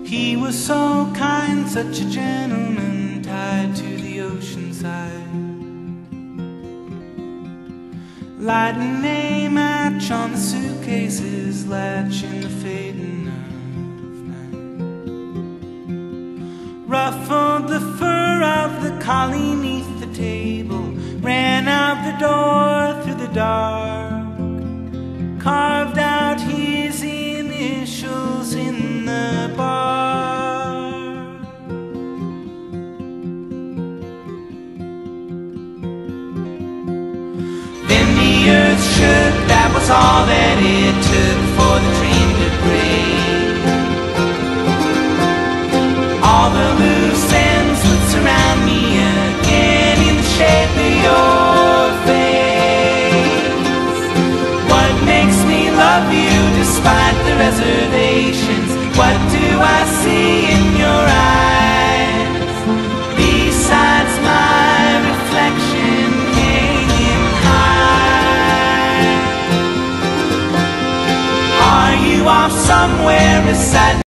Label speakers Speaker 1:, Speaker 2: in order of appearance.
Speaker 1: He was so kind, such a gentleman, tied to the ocean side, lighting a match on the suitcases, latch in the fading of night. Ruffled the fur of the collie neath the table, ran out the door through the dark, carved out his initials in the bar. Then the earth shook, that was all that it took for the dream to break. All the loose ends would surround me again in the shape of your face. What makes me love you despite the reservations? What do I see in your eyes besides my reflection hanging high? Are you off somewhere beside